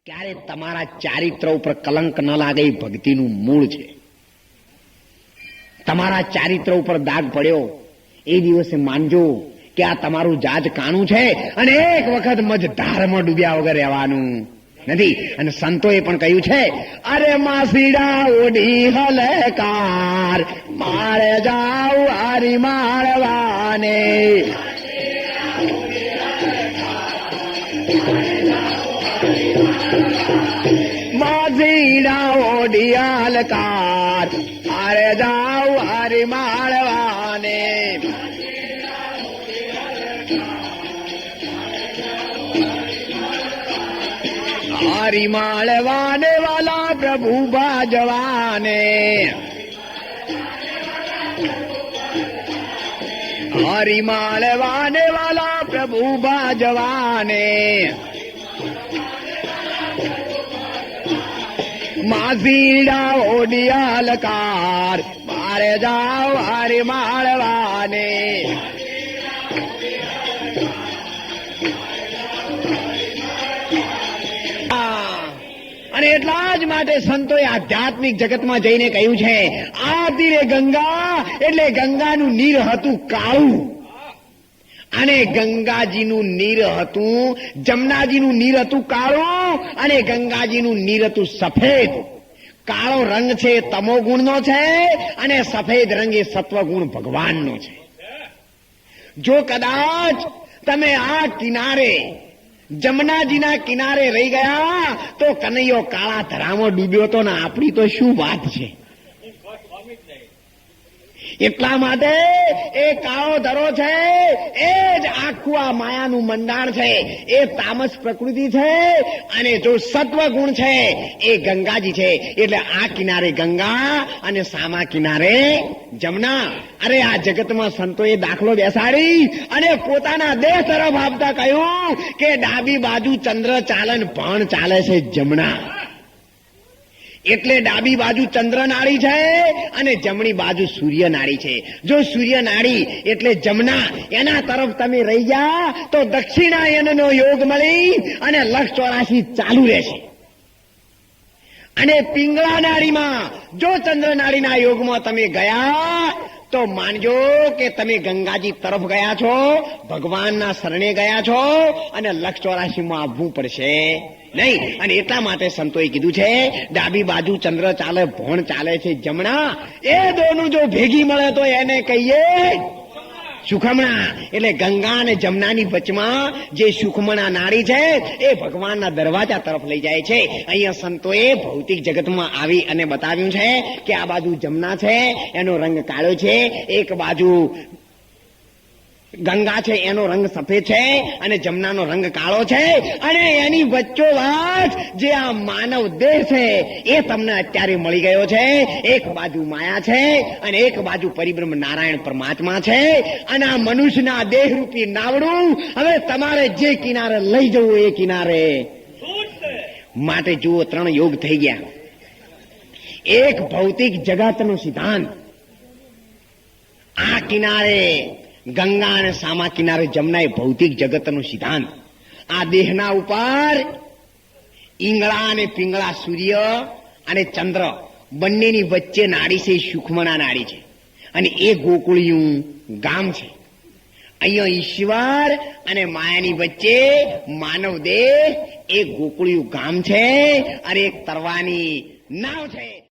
ક્યારે તમારા ચારિત્ર ઉપર કલંક ન લાગે એ ભક્તિનું મૂળ છે. તમારા ચારિત્ર ઉપર દાગ પડ્યો એ દિવસે માનજો કે આ તમારું જાજ કાણું છે અને એક વખત મજધારમાં ડૂબ્યા વગર રહેવાનું નથી. અને સંતોએ પણ કહ્યું છે, અરે માસીડા ઓઢી હલકાર મારે જાવ હારી માળવાને. માસીડા ઓઢી હલકાર મારે જાવ હારી માળવાને. હારી માળવાને વાલા પ્રભુ બાજવાને. હારી માળવાને વાલા પ્રભુ બાજવાને. માસીડા ઓડિયાલકાર મારે જાવ હારી માળવાને. અને એટલા જ માટે સંતોએ આધ્યાત્મિક જગતમાં જઈને કહ્યું છે, આ તીરે ગંગા એટલે ગંગાનું નીર હતું કાળું અને ગંગાજીનું નીર હતું, જમનાજીનું નીર હતું કાળું અને ગંગાજીનું નીર હતું સફેદ. કાળો રંગ છે તમો ગુણનો છે અને સફેદ રંગ એ સત્વગુણ ભગવાનનો છે. જો કદાચ તમે આ કિનારે જમનાજીના કિનારે રહી ગયા તો કનૈયો કાળા ધરામાં ડૂબ્યો તો ને આપણી તો શું વાત છે. એટલા માટે એ કાળો ધરો છે એ જ આખું આ માયાનું મંડાણ છે. એ તામસ પ્રકૃતિ છે અને જો સત્વગુણ છે એ ગંગાજી છે. એટલે આ કિનારે ગંગા અને સામા કિનારે જમના. અરે આ જગતમાં સંતોએ દાખલો બેસાડી અને પોતાના દેહ તરફ આપતા કહ્યું કે ડાબી બાજુ ચંદ્ર ચાલન પણ ચાલે છે જમણા. એટલે ડાબી બાજુ ચંદ્ર નાડી છે અને જમણી બાજુ સૂર્ય નાડી છે. જો સૂર્ય નાડી એટલે જમના એના તરફ તમે રહી ગયા તો દક્ષિણાયનનો યોગ મળી અને લક્ષ 84 ચાલુ રહેશે. અને પિંગળા નાડીમાં જો ચંદ્ર નાડીના યોગમાં તમે ગયા તો માનજો કે તમે ગંગાજી તરફ ગયા છો, ભગવાનના શરણે ગયા છો અને લક્ષ 84 આવવું પડશે નહીં. અને એટલા માટે સંતોએ કીધું છે, ડાબી બાજુ ચંદ્ર ચાલે ભણ ચાલે છે જમણા. એ દોનું જો ભેગી મળે તો એને કહીએ સુખમણા. એટલે ગંગા અને જમનાની વચમાં જે સુખમણા નાડી છે એ ભગવાનના દરવાજા તરફ લઈ જાય છે. અહીંયા સંતોએ ભૌતિક જગતમાં આવી અને બતાવ્યું છે કે આ બાજુ જમના છે એનો રંગ કાળો છે, એક બાજુ ગંગા છે એનો રંગ સફેદ છે અને જમનાનો રંગ કાળો છે. અને એની વચ્ચોવચ જે આ માનવ દેહ છે એ તમને અત્યારે મળી ગયો છે. એક બાજુ માયા છે અને એક બાજુ પરિબ્રહ્મ નારાયણ પરમાત્મા છે. અને આ મનુષ્યના દેહ રૂપી નાવડું હવે તમારે જે કિનારે લઈ જવું એ કિનારે. માટે જુઓ 3 યોગ થઈ ગયા. એક ભૌતિક જગતનો સિદ્ધાંત, આ કિનારે ગંગા અને સામા કિનારે જમના એ ભૌતિક જગતનો સિદ્ધાંત. આ દેહના ઉપર ઈંગળા અને પિંગળા સૂર્ય અને ચંદ્ર બંનેની વચ્ચે નાડી છે સુખમણા નાડી છે અને એ ગોકુળિયું ગામ છે. અહીંયા ઈશ્વર અને માયાની વચ્ચે માનવ દેહ એક ગોકુળિયું ગામ છે અને એક તરવાની નાવ છે.